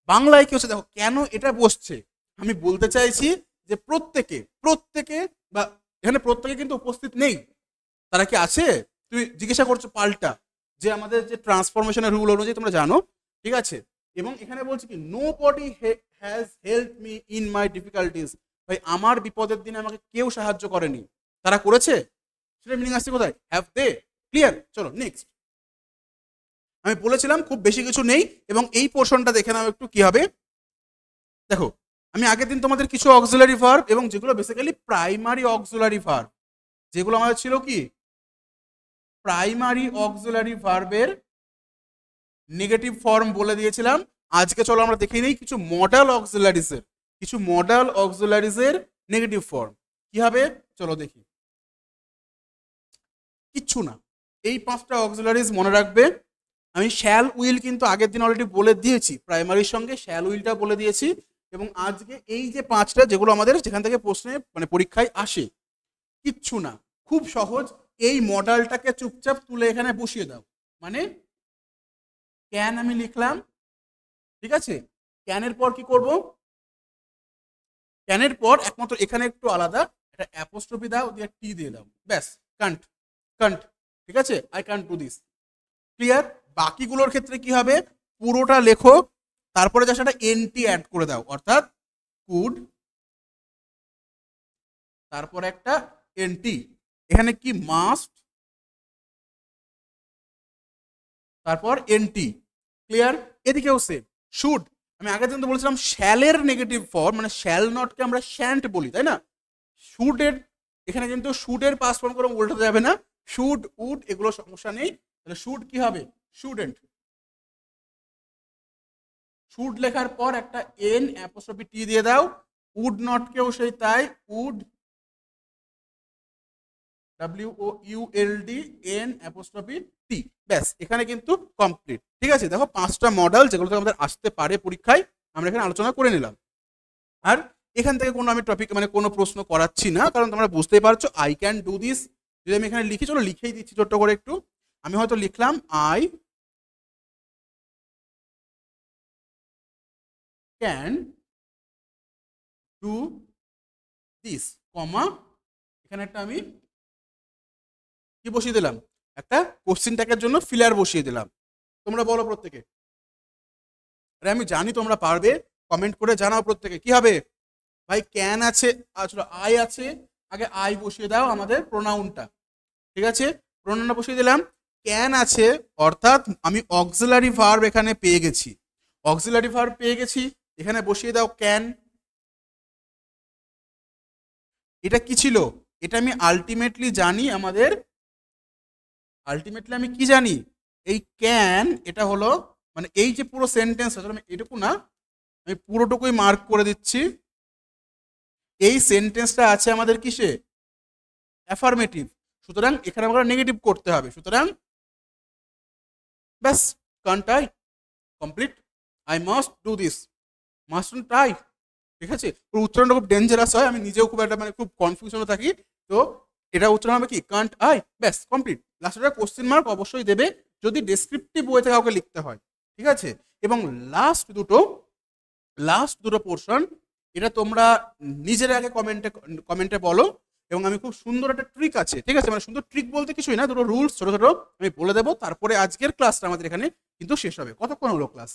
বাংলায় কি হচ্ছে দেখো, কেন এটা বসছে আমি বলতে চাইছি যে প্রত্যেকে বা এখানে প্রত্যেকে কিন্তু উপস্থিত নেই। তারা কি আছে, তুমি জিজ্ঞাসা করছো পাল্টা, যে আমাদের যে ট্রান্সফরমেশনের রুল অনুযায়ী তোমরা জানো, ঠিক আছে। এবং এখানে বলছে কি, nobody has help me in my difficulties, ভাই আমার বিপদের দিনে আমাকে কেউ সাহায্য করেনি, তারা করেছে, সেটা মিনিং আসছে কোথায়, হ্যাভ দে। ক্লিয়ার? চলো নেক্সট। আমি বলেছিলাম খুব বেশি কিছু নেই, এবং এই পোর্শনটা দেখে নাও একটু কি হবে। দেখো, আমি আগের দিন তোমাদের কিছু অক্সিলারি ভার্ব এবং যেগুলো বেসিক্যালি প্রাইমারি অক্সিলারি ভার্ব, যেগুলো আমাদের ছিল কি প্রাইমারি অক্সিলারি ভার্বের নেগেটিভ ফর্ম বলে দিয়েছিলাম। আজকে চলো আমরা দেখে নিই কিছু মডাল অক্সিলারিজের নেগেটিভ ফর্ম কি হবে, চলো দেখি। কিচ্ছু না। এই 5টা অক্সিলারিজ মনে রাখবে। আমি শ্যাল উইল কিন্তু আগের দিন অলরেডি বলে দিয়েছি, প্রাইমারির সঙ্গে শ্যাল উইলটা বলে দিয়েছি, এবং আজকে এই যে 5টা যেগুলো আমাদের যেখান থেকে প্রশ্নে মানে পরীক্ষায় আসে, কিচ্ছু না, খুব সহজ। এই মডেলটাকে চুপচাপ তুলে এখানে বসিয়ে দাও। মানে ক্যান আমি লিখলাম, ঠিক আছে, ক্যানের পর কি করব, ক্যানের পর একমাত্র এখানে একটু আলাদা একটা অ্যাপোস্ট্রফি দাও, দিয়ে টি দিয়ে দাও, ব্যাস, কান্ট, কান্ট, ঠিক আছে, I can't do this. Clear? বাকিগুলোর ক্ষেত্রে কি হবে, পুরোটা লেখো, তারপরে যা সেটা এনটি অ্যাড করে দাও, অর্থাৎ কুড, তারপর একটা এনটি, এখানে কি মাস্ট, তারপর এনটি। ক্লিয়ার? এদিকেও সেম। শুড, আমি আগের দিন তো বলেছিলাম শ্যালের নেগেটিভ ফর্ম, মানে শ্যাল নটকে আমরা শ্যান্ট বলি, তাই না? শুডের এখানে কিন্তু শুডের পাস ফর্ম করে উল্টাতে যাবে না, শুড উড এগুলো সমস্যা নেই। তাহলে শুড কি হবে, শুডেন্ট। শুড লেখার পর একটা এন অ্যাপোস্ট্রফি টি দিয়ে দাও, উড নট কেও সেই তাই, would WOULD N apostrophe T, ব্যাস, এখানে কিন্তু কমপ্লিট। ঠিক আছে, দেখো 5টা মডেল যেগুলো থেকে আমাদের আসতে পারে পরীক্ষায় আমরা এখানে আলোচনা করে নিলাম। আর এখান থেকে কোনো আমি টপিক মানে কোনো প্রশ্ন করাচ্ছি না, কারণ তোমরা বুঝতেই পারছো আই ক্যান ডু দিস। যদি আমি এখানে লিখি, চলো লিখেই দিচ্ছি ছোট্ট করে একটু। আমি হয়তো লিখলাম আই ক্যান ডু দিস, কমা, এখানে একটা আমি কি বসিয়ে দিলাম, একটা কোশ্চেন ট্যাগের জন্য ফিলার বসিয়ে দিলাম। তোমরা বলো প্রত্যেকে, আরে আমি জানি তোমরা পারবে, কমেন্ট করে জানাও প্রত্যেকে কি হবে। ভাই ক্যান আছে, আসলে আই আছে, আগে আই বসিয়ে দাও আমাদের প্রোনাউনটা, ঠিক আছে, প্রোনাউনটা বসিয়ে দিলাম। ক্যান আছে অর্থাৎ আমি অক্সিলারি ভার্ব এখানে পেয়ে গেছি, অক্সিলারি ভার্ব পেয়ে গেছি, এখানে বসিয়ে দাও ক্যান। এটা কি ছিল, এটা আমি আলটিমেটলি জানি, আমাদের আলটিমেটলি আমি কি জানি, এই ক্যান এটা হলো মানে এই যে পুরো সেন্টেন্স আমি এটুকু না, আমি পুরোটুকুই মার্ক করে দিচ্ছি। এই সেন্টেন্সটা আছে আমাদের কিসে, অ্যাফার্মেটিভ, সুতরাং এখানে আমাকে নেগেটিভ করতে হবে, সুতরাং ব্যাস, Kant I, complete, I must do this, must try. ঠিক আছে, উচ্চারণটা খুব ডেঞ্জারাস হয়, আমি নিজেও খুব একটা মানে খুব কনফিউশনে থাকি, তো এটা উচ্চারণ হবে কি, কান্ট আই, ব্যাস কমপ্লিট। লাস্টে একটা কোশ্চেন মার্ক অবশ্যই দেবে যদি ডেসক্রিপটিভ ওয়েতে কাউকে লিখতে হয়, ঠিক আছে। এবং লাস্ট দুটো পোর্শন, এটা তোমরা নিজেরা আগে কমেন্টে বলো, এবং আমি খুব সুন্দর একটা ট্রিক আছে, ঠিক আছে, মানে সুন্দর ট্রিক বলতে কিছুই না, দুটো রুলস ছোট ছোট আমি বলে দেবো, তারপরে আজকের ক্লাসটা আমাদের এখানে কিন্তু শেষ হবে। কতক্ষণ হলো ক্লাস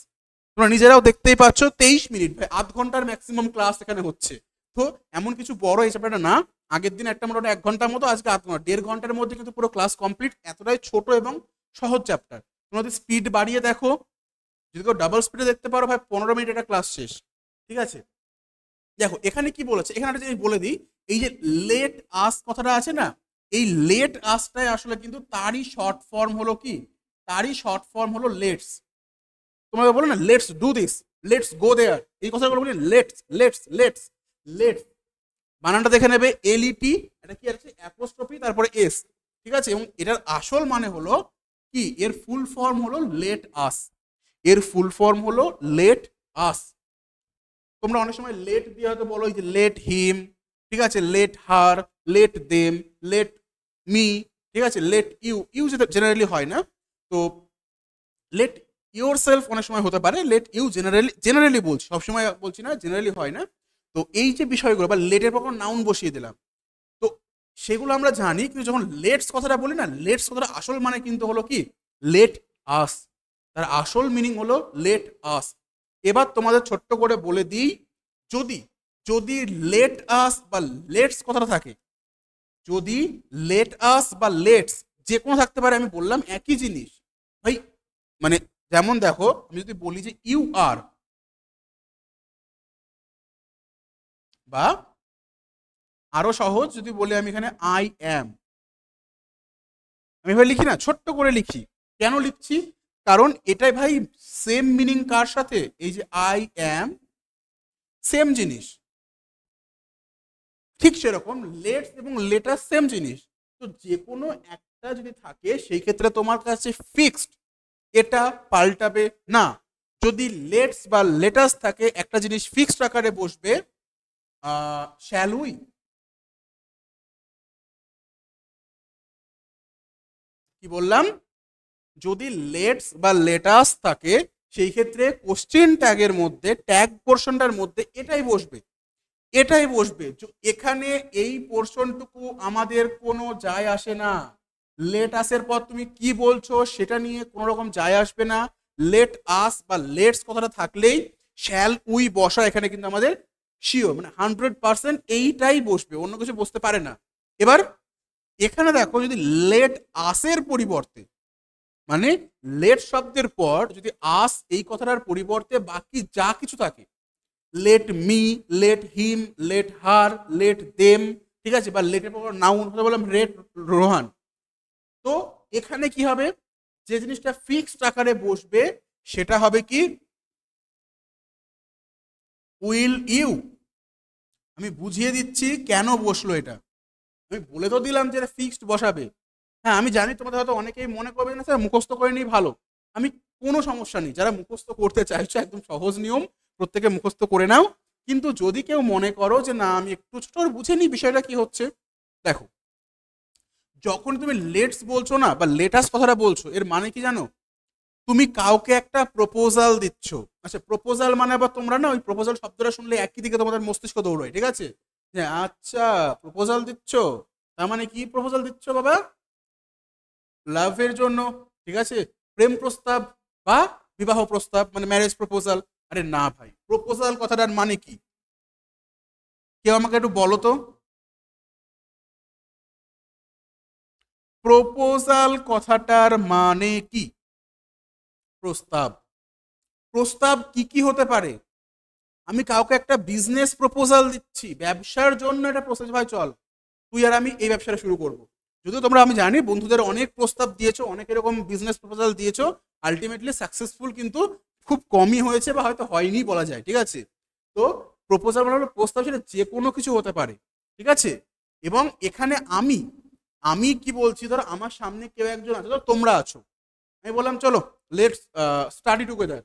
তোমরা নিজেরাও দেখতেই পাচ্ছ, 23 মিনিট, ভাই আধ ঘন্টার ম্যাক্সিমাম ক্লাস এখানে হচ্ছে। তো এমন কিছু বড় হিসাবটা না, আগের দিন একটা মোটামুটি 1 ঘন্টার মতো, আজকে আধ ঘন্টা, 1.5 ঘন্টার মধ্যে কিন্তু পুরো ক্লাস কমপ্লিট। এতটাই ছোট এবং সহজ চ্যাপ্টার, তোমরা যদি স্পিড বাড়িয়ে দেখো, যদি কেউ ডাবল স্পিডে দেখতে পারো, ভাই 15 মিনিট একটা ক্লাস শেষ। ঠিক আছে, দেখো এখানে কি বলেছে, এখানে একটা জিনিস বলে দিই, এই যে লেট আস কথাটা আছে না, এই লেট আসটাই আসলে কিন্তু তারই শর্ট ফর্ম হলো কি, তারই শর্ট ফর্ম হলো লেটস। তোমরা বলো না let's do this, let's go there, এই কথাগুলো বলি লেটস লেটস লেটস লেটস, বানানটা দেখে নেবে, এলইটি, এটা কি আছে অ্যাপোস্ট্রফি তারপরে এস, ঠিক আছে। এবং এটার আসল মানে হলো কি, এর ফুল ফর্ম হলো লেট আস, এর ফুল ফর্ম হলো লেট আস। তোমরা অনেক সময় লেট দিয়ে হয়তো বলো যে লেট হিম, ঠিক আছে, let her, late them, let me, ঠিক আছে, লেট ইউ, ইউ যেটা জেনারেলি হয় না, তো লেট ইউর সেলফ অনেক সময় হতে পারে, লেট ইউ জেনারেলি বলছি, সবসময় বলছি না, জেনারেলি হয় না। তো এই যে বিষয়গুলো, বা লেটের পর নাউন বসিয়ে দিলাম, তো সেগুলো আমরা জানি, কিন্তু যখন লেটস কথাটা বলি না, লেটস কথাটা আসল মানে কিন্তু হলো কি, লেট আস, তার আসল মিনিং হলো লেট আস। এবার তোমাদের ছোট্ট করে বলে দিই, যদি যদি লেট আস বা লেটস কথাটা থাকে, যদি লেট আস বা লেটস যে কোনো থাকতে পারে, আমি বললাম একই জিনিস ভাই, মানে যেমন দেখো আমি যদি বলি যে ইউ আর, বা আরো সহজ যদি বলি আমি এখানে আই অ্যাম, আমি ভাই লিখি না, ছোট্ট করে লিখি, কেন লিখছি, কারণ এটাই ভাই সেম মিনিং কার সাথে, এই যে আই অ্যাম, সেম জিনিস, ঠিক সেরকম লেটস এবং লেটার সেম জিনিস, তো যে কোনো একটা যদি থাকে সেই ক্ষেত্রে তোমার কাছে ফিক্সড, এটা পাল্টাবে না। যদি লেটস বা লেটাস থাকে একটা জিনিস ফিক্সড আকারে বসবে, শ্যাল উই, কি বললাম, যদি লেটস বা লেটাস থাকে সেই ক্ষেত্রে কোশ্চেন ট্যাগের মধ্যে, ট্যাগ পোর্শনটার মধ্যে এটাই বসবে, এটাই বসবে। এখানে এই পোর্শনটুকু আমাদের কোনো যায় আসে না। লেট আসের পর তুমি কি বলছো সেটা নিয়ে কোনো রকম যায় আসবে না। লেট আস বা লেটস কথাটা থাকলেই শ্যাল উই বসা এখানে কিন্তু আমাদের শিওর, মানে 100% এইটাই বসবে, অন্য কিছু বসতে পারে না। এবার এখানে দেখো, যদি লেট আসের পরিবর্তে, মানে লেট শব্দের পর যদি আস এই কথাটার পরিবর্তে বাকি যা কিছু থাকে, let me, let him, let her, let them, ঠিক আছে, বা লেটের পর নাউন হতে বললাম লেট রোহান, তো এখানে কি হবে, যে জিনিসটা ফিক্সড আকারে বসবে সেটা হবে কি উইল ইউ। আমি বুঝিয়ে দিচ্ছি কেন বসলো এটা, আমি বলে তো দিলাম যে এটা ফিক্সড বসাবে। হ্যাঁ আমি জানি তোমাদের হয়তো অনেকেই মনে করবে না স্যার মুখস্থ করে নিই ভালো, আমি কোনো সমস্যা নেই, যারা মুখস্থ করতে চাইছো একদম সহজ নিয়ম, প্রত্যেকে মুখস্থ করে নাও। কিন্তু যদি কেউ মনে করো যে না আমি একটু ছোট বুঝে নিই বিষয়টা কি হচ্ছে, দেখো যখন তুমি লেটস বলছো না বা লেটাস কথাটা বলছো, এর মানে কি জানো, তুমি কাউকে একটা প্রপোজাল দিচ্ছ। আচ্ছা প্রপোজাল মানে আবার তোমরা না ওই প্রপোজাল শব্দটা শুনলে একই দিকে তোমাদের মস্তিষ্ক দৌড়ায়, ঠিক আছে, যে আচ্ছা প্রপোজাল দিচ্ছ, তার মানে কি প্রপোজাল দিচ্ছ বাবা, লাভের জন্য, ঠিক আছে, প্রেম প্রস্তাব বা বিবাহ প্রস্তাব, মানে ম্যারেজ প্রপোজাল। আরে না ভাই, প্রপোজাল কথাটার মানে কি, কেউ আমাকে একটু বলো তো, প্রপোজাল কথাটার মানে কি? প্রস্তাব। প্রস্তাব কি কি হতে পারে, আমি কাউকে একটা বিজনেস প্রপোজাল দিচ্ছি, ব্যবসার জন্য একটা প্রস্তাব, ভাই চল তুই আর আমি এই ব্যবসাটা শুরু করব। যদিও তোমরা আমি জানি বন্ধুদের অনেক প্রস্তাব দিয়েছো, অনেক এরকম বিজনেস প্রপোজাল দিয়েছো, আলটিমেটলি সাকসেসফুল কিন্তু খুব কমই হয়েছে বা হয়তো হয়নি বলা যায়, ঠিক আছে। তো প্রপোজাল মানে হলো প্রস্তাব, সেটা যে কোনো কিছু হতে পারে, ঠিক আছে। এবং এখানে আমি আমি কি বলছি, ধরো আমার সামনে কেউ একজন আছে, ধরো তোমরা আছো, আমি বললাম চলো লেটস স্টাডি টুগেদার,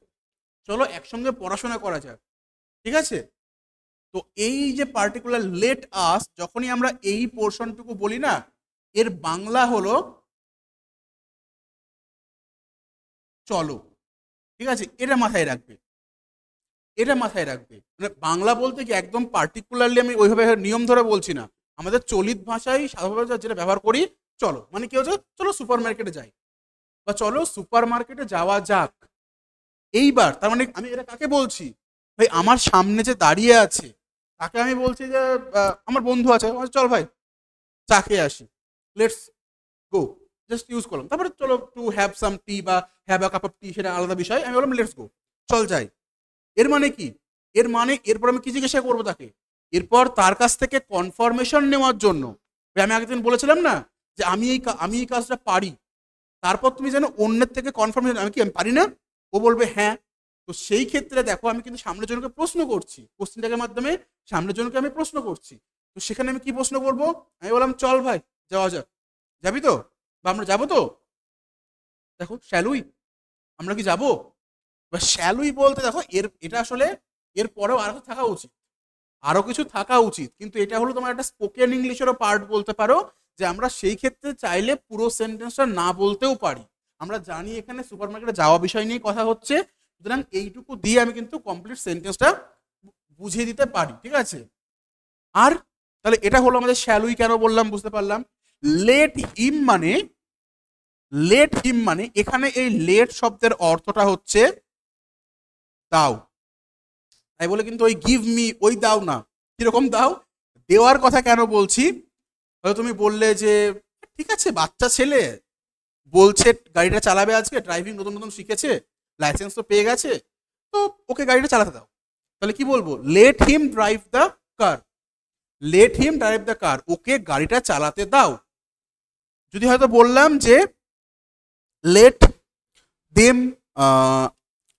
চলো একসঙ্গে পড়াশোনা করা যাক, ঠিক আছে। তো এই যে পার্টিকুলার লেট আস, যখনই আমরা এই পোর্শনটুকু বলি না, এর বাংলা হলো চলো, ঠিক আছে, এটা মাথায় রাখবে, এটা মাথায় রাখবে। মানে বাংলা বলতে কি একদম পার্টিকুলারলি আমি ওইভাবে নিয়ম ধরে বলছি না, আমাদের চলিত ভাষায় সাধারণভাবে যেটা ব্যবহার করি, চলো মানে কি হচ্ছে, চলো সুপার মার্কেটে যাই বা চলো সুপার মার্কেটে যাওয়া যাক। এইবার তার মানে আমি এটা কাকে বলছি, ভাই আমার সামনে যে দাঁড়িয়ে আছে তাকে আমি বলছি যে আমার বন্ধু আছে, চল ভাই চা খেয়ে আসি, লেটস গো, জাস্ট ইউজ করলাম, তারপরে চলো টু হ্যাভ সাম টি বা হ্যাভ আ কাপ অফ টি, সেটা আলাদা বিষয়, আমি বললাম লেটস গো, চল যাই। এর মানে কি, এর মানে এরপর আমি কি জিজ্ঞাসা করবো তাকে, এরপর তার কাছ থেকে কনফার্মেশন নেওয়ার জন্য, আমি আগের দিন বলেছিলাম না যে আমি এই কাজটা পারি, তারপর তুমি যেন অন্যের থেকে কনফার্মেশন, আমি পারি না, ও বলবে হ্যাঁ। তো সেই ক্ষেত্রে দেখো আমি কিন্তু সামনের জনকে প্রশ্ন করছি, কোশ্চেন ট্যাগের মাধ্যমে সামনের জনকে আমি প্রশ্ন করছি। তো সেখানে আমি কি প্রশ্ন করবো, আমি বললাম চল ভাই যাওয়া যাক, যাবি তো, বা আমরা যাবো তো, দেখো শ্যালুই, আমরা কি যাবো, বা শ্যালুই বলতে দেখো এটা আসলে এর পরেও আরো থাকা উচিত, আরো কিছু থাকা উচিত, কিন্তু এটা হলো তোমার একটা স্পোকেন ইংলিশেরও পার্ট বলতে পারো, যে আমরা সেই ক্ষেত্রে চাইলে পুরো সেন্টেন্সটা না বলতেও পারি। আমরা জানি এখানে সুপার মার্কেটে যাওয়া বিষয় নিয়ে কথা হচ্ছে, সুতরাং এইটুকু দিয়ে আমি কিন্তু কমপ্লিট সেন্টেন্সটা বুঝিয়ে দিতে পারি, ঠিক আছে। আর তাহলে এটা হলো আমাদের শ্যালুই, কেন বললাম বুঝতে পারলাম। লেট হিম মানে, লেট হিম মানে এখানে এই লেট শব্দের অর্থটা হচ্ছে দাও, তাই বলে কিন্তু ওই গিভ মি ওই দাও না, কিরকম দাও, দেওয়ার কথা কেন বলছি, হয়তো তুমি বললে যে ঠিক আছে বাচ্চা ছেলে বলছে গাড়িটা চালাবে, আজকে ড্রাইভিং নতুন নতুন শিখেছে, লাইসেন্স তো পেয়ে গেছে, তো ওকে গাড়িটা চালাতে দাও। তাহলে কি বলবো, let him drive the car, let him drive the car, okay গাড়িটা চালাতে দাও। যদি হয়তো বললাম যে let them,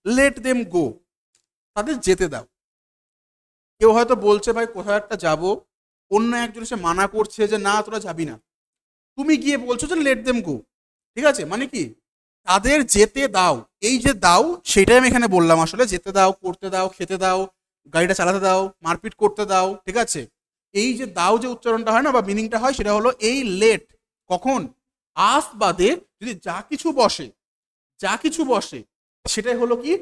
let them go, তাদের যেতে দাও। কেউ হয়তো বলছে ভাই কোথাও একটা যাব, অন্য একজন এসে মানা করছে যে না তোরা যাবি না, তুমি গিয়ে বলছো যে লেট দেম গো, ঠিক আছে, মানে কি তাদের যেতে দাও। এই যে দাও সেটাই আমি এখানে বললাম, আসলে যেতে দাও, করতে দাও, খেতে দাও, গাড়িটা চালাতে দাও, মারপিট করতে দাও, ঠিক আছে। এই যে দাও যে উচ্চারণটা হয় না বা মিনিংটা হয় সেটা হলো এই লেট কখন আস বাদে যদি যা কিছু বসে, যা কিছু বসে সেটাই হলো কি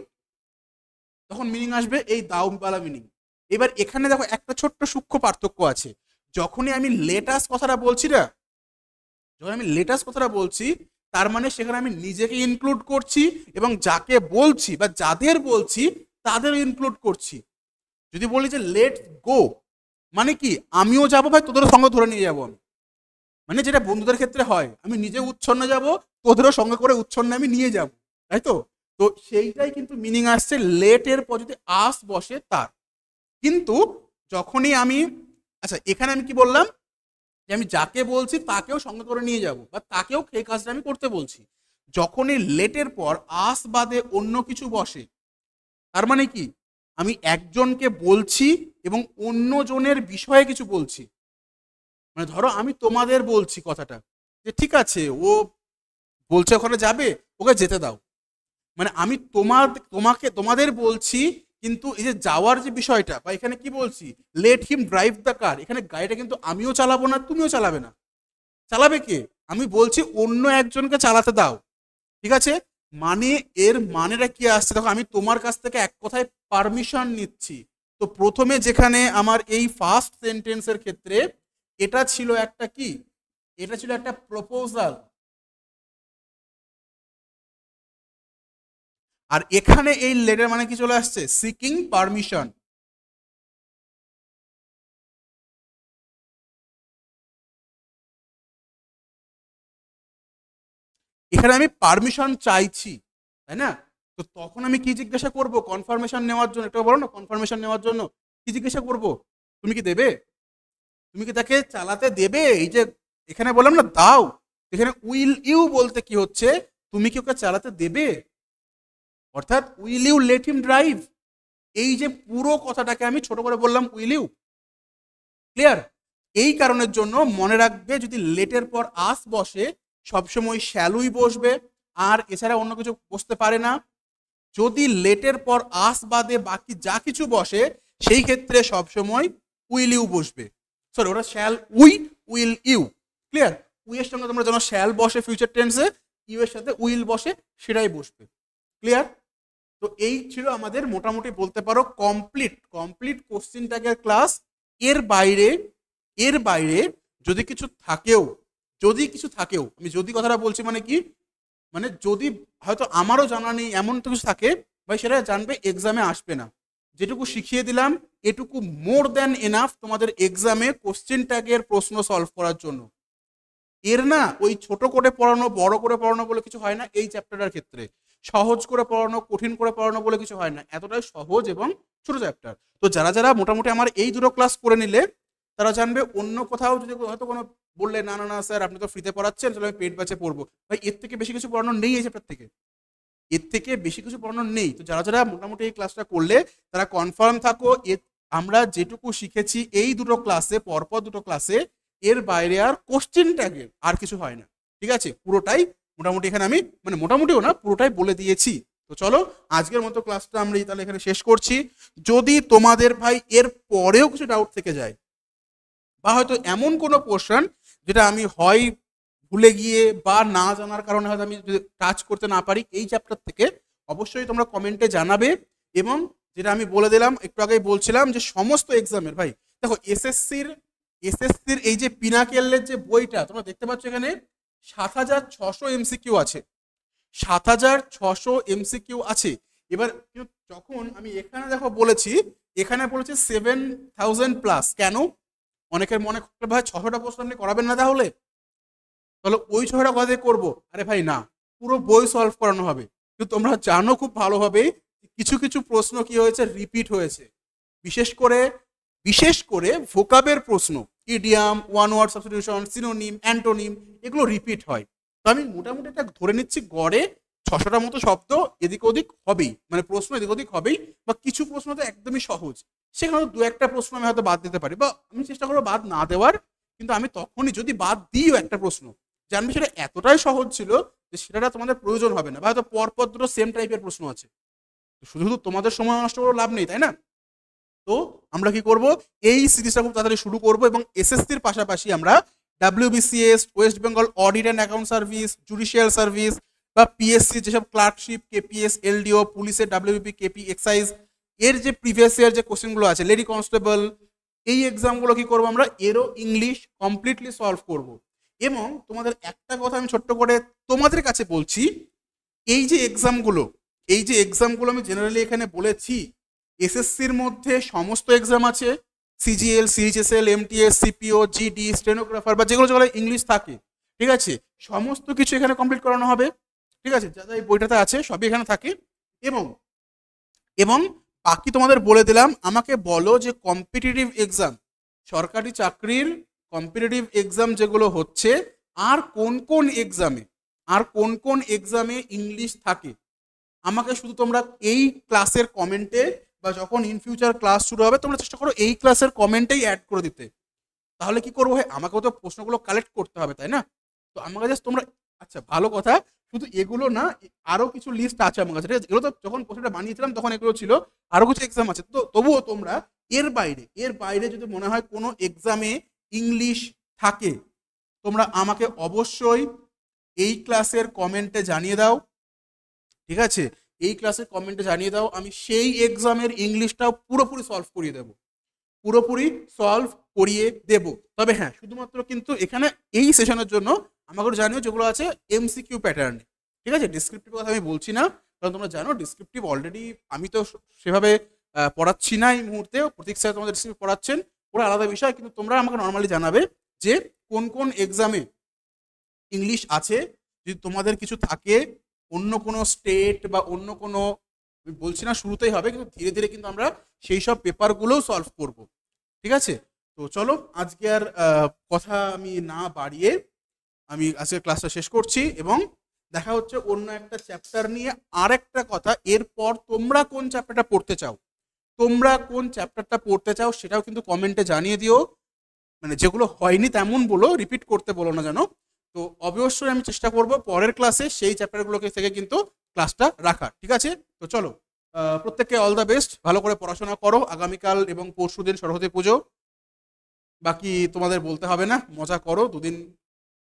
তখন মিনিং আসবে এই দাও বালা মিনিং। এবার এখানে দেখো একটা ছোট্ট সূক্ষ্ম পার্থক্য আছে। যখনই আমি লেটাস কথাটা বলছি না, যখন আমি লেটাস কথাটা বলছি তার মানে সেখানে আমি নিজেকে ইনক্লুড করছি এবং যাকে বলছি বা যাদের বলছি তাদের ইনক্লুড করছি। যদি বলি যে লেট গো মানে কি আমিও যাবো ভাই, তোদেরও সঙ্গে ধরে নিয়ে যাবো আমি, মানে যেটা বন্ধুদের ক্ষেত্রে হয়, আমি নিজে উচ্ছন্নে যাব, তোদেরও সঙ্গে করে উচ্ছন্নে আমি নিয়ে যাব, তাই তো। তো সেইটাই কিন্তু মিনিং আসছে লেটের পর যদি আস বসে তার। কিন্তু যখনই আমি, আচ্ছা এখানে আমি কি বললাম যে আমি যাকে বলছি তাকেও সঙ্গে করে নিয়ে যাব বা তাকেও সেই কাজটা আমি করতে বলছি। যখনই লেটের পর আস বাদে অন্য কিছু বসে তার মানে কি আমি একজনকে বলছি এবং অন্য জনের বিষয়ে কিছু বলছি। মানে ধরো আমি তোমাদের বলছি কথাটা যে ঠিক আছে ও বলছে ওখানে যাবে, ওকে যেতে দাও, মানে আমি তোমাদের বলছি, কিন্তু এই যে যাওয়ার যে বিষয়টা বা এখানে কি বলছি লেট হিম ড্রাইভ দ্য কার, এখানে গাড়িটা কিন্তু আমিও চালাবো না, তুমিও চালাবে না, চালাবে কে, আমি বলছি অন্য একজনকে চালাতে দাও, ঠিক আছে। মানে এর মানেটা কি আসছে দেখো, আমি তোমার কাছ থেকে এক কথায় পারমিশন নিচ্ছি। তো প্রথমে যেখানে আমার এই ফার্স্ট সেন্টেন্সের ক্ষেত্রে এটা ছিল একটা কি, এটা ছিল একটা প্রপোজাল, আর এখানে এই লেটার মানে কি চলে আসছে সিকিং পারমিশন। এখানে আমি পারমিশন চাইছি, তাই না। তো তখন আমি কি জিজ্ঞাসা করব কনফার্মেশন নেওয়ার জন্য, এটা বলো না, কনফার্মেশন নেওয়ার জন্য কি জিজ্ঞাসা করব, তুমি কি দেবে, তুমি কি তাকে চালাতে দেবে, এই যে এখানে বললাম না দাও, এখানে উইল ইউ বলতে কি হচ্ছে তুমি কি ওকে চালাতে দেবে, অর্থাৎ will you let him drive. এই যে পুরো কথাটাকে আমি ছোট করে বললাম উইল ইউ, ক্লিয়ার। এই কারণের জন্য মনে রাখবে যদি লেটের পর আস বসে সবসময় শ্যালুই বসবে, আর এছাড়া অন্য কিছু বসতে পারে না। যদি লেটের পর আস বাদে বাকি যা কিছু বসে সেই ক্ষেত্রে সবসময় উইল ইউ বসবে, সরি ওটা shall will you, clear. We এর সঙ্গে তোমরা যেন শ্যাল বসে ফিউচার টেন্সে, ইউ এর সাথে উইল বসে সেটাই বসবে, ক্লিয়ার। তো এই ছিল আমাদের মোটামুটি বলতে পারো কমপ্লিট কোশ্চিন ট্যাগের ক্লাস। এর বাইরে এর বাইরে যদি কিছু থাকেও, আমি যদি কথাটা বলছি মানে কি, মানে যদি হয়তো আমারও জানা নেই এমন তো কিছু থাকে ভাই, সেটা জানবে এক্সামে আসবে না। যেটুকু শিখিয়ে দিলাম এটুকু মোর দ্যান এনাফ তোমাদের এক্সামে কোশ্চেন ট্যাগের প্রশ্ন সলভ করার জন্য। এর না ওই ছোট করে পড়ানো বড় করে পড়ানো বলে কিছু হয় না, এই চ্যাপ্টারটার ক্ষেত্রে সহজ করে পড়ানো কঠিন করে পড়ানো বলে কিছু হয় না, এতটাই সহজ এবং ছোট চ্যাপ্টার। তো যারা যারা মোটামুটি আমার এই দুটো ক্লাস করে নিলে তারা জানবে অন্য কোথাও যদি হয়তো কোনো বললে না না না স্যার আপনি তো ফ্রিতে পড়াচ্ছেন তাহলে আমি পেড ব্যাচে পড়বো, ভাই এর থেকে বেশি কিছু পড়ানোর নেই এই চ্যাপ্টার থেকে, এর থেকে বেশি কিছু পড়ানোর নেই। তো যারা যারা মোটামুটি এই ক্লাসটা করলে তারা কনফার্ম থাকো আমরা যেটুকু শিখেছি এই দুটো ক্লাসে, পরপর দুটো ক্লাসে, এর বাইরে আর কোশ্চেন ট্যাগের আর কিছু হয় না, ঠিক আছে। পুরোটাই মোটামুটি এখানে আমি মানে মোটামুটিও না পুরোটাই বলে দিয়েছি। তো চলো আজকের মতো ক্লাসটা আমরা তাহলে এখানে শেষ করছি। যদি তোমাদের ভাই এর পরেও কিছু ডাউট থেকে যায় বা হয়তো এমন কোনো পোর্শন যেটা আমি হয় ভুলে গিয়ে বা না জানার কারণে হয়তো আমি যদি টাচ করতে না পারি এই চ্যাপ্টার থেকে, অবশ্যই তোমরা কমেন্টে জানাবে। এবং যেটা আমি বলে দিলাম একটু আগেই বলছিলাম যে সমস্ত এক্সামের ভাই দেখো এসএসসির এই যে পিনাকেলের যে বইটা তোমরা দেখতে পাচ্ছ এখানে ৭৬০০ এমসিকিউ আছে, ৭৬০০ এমসিকিউ আছে। এবার যখন আমি এখানে দেখো বলেছি, এখানে বলেছে ৭,০০০ প্লাস, কেন অনেকের মনে ভাই ৬০০টা প্রশ্ন আপনি করাবেন না তাহলে ওই ৬০০টা কথা দিয়ে করবো, আরে ভাই না, পুরো বই সলভ করানো হবে। কিন্তু তোমরা জানো খুব ভালোভাবে কিছু কিছু প্রশ্ন কি হয়েছে রিপিট হয়েছে, বিশেষ করে ভোকাবের প্রশ্ন, idiom, one word substitution, synonym, antonym, এগুলো রিপিট হয়। তো আমি মোটামুটি এটা ধরে নিচ্ছি গড়ে ৬০০টার মতো শব্দ এদিক ওদিক হবেই, মানে প্রশ্ন এদিক ওদিক হবেই, বা কিছু প্রশ্ন তো একদমই সহজ, সেখানে দু একটা প্রশ্ন আমি হয়তো বাদ দিতে পারি বা আমি চেষ্টা করবো বাদ না দেওয়ার। কিন্তু আমি তখনই যদি বাদ দিইও একটা প্রশ্ন জানবে সেটা এতটাই সহজ ছিল যে সেটা তোমাদের প্রয়োজন হবে না, বা হয়তো পরপর দুটো সেম টাইপের প্রশ্ন আছে, শুধু শুধু তোমাদের সময় নষ্ট করে লাভ নেই, তাই না? তো আমরা কি করব, এই সিরিজটা খুব তাড়াতাড়ি শুরু করব, এবং এসএসসির পাশাপাশি আমরা WBCS, West Bengal audit and account service, judicial service বা পিএসসি যেসব ক্লার্কশিপ, কেপিএস, এলডিও, পুলিশের ডাব্লিউবিপি, কেপি, এক্সাইজ এর যে প্রিভিয়াস ইয়ার যে কোশ্চেনগুলো আছে, লেডি কনস্টেবল, এই এক্সামগুলো কি করব আমরা, এরও ইংলিশ কমপ্লিটলি সলভ করব। এবং তোমাদের একটা কথা আমি ছোট্ট করে তোমাদের কাছে বলছি, এই যে এক্সামগুলো আমি জেনারেলি এখানে বলেছি, এসএসসির মধ্যে সমস্ত এক্সাম আছে, CGL, CHSL, MTS, CPO, GD, stenographer বা যেগুলো যেগুলো ইংলিশ থাকে, ঠিক আছে, সমস্ত কিছু এখানে কমপ্লিট করানো হবে, ঠিক আছে, যা যা এই বইটাতে আছে সবই এখানে থাকে। এবং এবং বাকি তোমাদের বলে দিলাম, আমাকে বলো যে কম্পিটিটিভ এক্সাম, সরকারি চাকরির কম্পিটিটিভ এক্সাম যেগুলো হচ্ছে, আর কোন কোন এক্সামে ইংলিশ থাকে, আমাকে শুধু তোমরা এই ক্লাসের কমেন্টে বা যখন ইন ফিউচার ক্লাস শুরু হবে তোমরা চেষ্টা করো এই ক্লাসের কমেন্টেই অ্যাড করে দিতে। তাহলে কি করবো, ভাই আমাকেও তো প্রশ্নগুলো কালেক্ট করতে হবে, তাই না? তো আমাকে জাস্ট তোমরা, আচ্ছা ভালো কথা, শুধু এগুলো না, আরো কিছু লিস্ট আছে আমার কাছে, ঠিক আছে, এগুলো তো যখন প্রশ্নটা বানিয়েছিলাম তখন এগুলো ছিল, আরো কিছু এক্সাম আছে, তো তবুও তোমরা এর বাইরে যদি মনে হয় কোনো এক্সামে ইংলিশ থাকে, তোমরা আমাকে অবশ্যই এই ক্লাসের কমেন্টে জানিয়ে দাও, ঠিক আছে, এই ক্লাসের কমেন্টে জানিয়ে দাও, আমি সেই এক্সামের ইংলিশটাও পুরোপুরি সলভ করিয়ে দেব। তবে হ্যাঁ, শুধুমাত্র কিন্তু এখানে এই সেশনের জন্য আমাকে জানিও যেগুলো আছে এমসিকিউ প্যাটার্ন, ঠিক আছে, ডিসক্রিপটিভ কথা আমি বলছি না, কারণ তোমরা জানো ডিসক্রিপটিভ অলরেডি আমি তো সেভাবে পড়াচ্ছি না এই মুহূর্তে, প্রতীক স্যার তোমাদের ডিসক্রিপটিভ পড়াচ্ছেন, ওরা আলাদা বিষয়, কিন্তু তোমরা আমাকে নর্মালি জানাবে যে কোন কোন এক্সামে ইংলিশ আছে, যদি তোমাদের কিছু থাকে, অন্য কোনো স্টেট বা অন্য কোনো, বলছি না শুরুতেই হবে, কিন্তু ধীরে ধীরে কিন্তু আমরা সেই সব পেপারগুলোও সলভ করব, ঠিক আছে। তো চলো আজকে আর কথা আমি না বাড়িয়ে আমি আজকে ক্লাসটা শেষ করছি, এবং দেখা হচ্ছে অন্য একটা চ্যাপ্টার নিয়ে। আর একটা কথা, এরপর তোমরা কোন চ্যাপ্টারটা পড়তে চাও সেটাও কিন্তু কমেন্টে জানিয়ে দিও, মানে যেগুলো হয়নি তেমন বলো, রিপিট করতে বলো না যেন। তো অবশ্যই আমি চেষ্টা করব পরের ক্লাসে সেই চ্যাপ্টারগুলোকে থেকে কিন্তু ক্লাসটা রাখার, ঠিক আছে। তো চলো, প্রত্যেককে অল দ্য বেস্ট, ভালো করে পড়াশোনা করো, আগামীকাল এবং পরশুদিন সরস্বতী পুজো, বাকি তোমাদের বলতে হবে না, মজা করো দুদিন,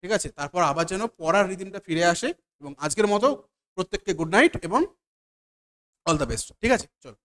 ঠিক আছে, তারপর আবার যেন পড়ার রিদিমটা ফিরে আসে। এবং আজকের মতো প্রত্যেককে গুড নাইট এবং অল দ্য বেস্ট, ঠিক আছে, চলো।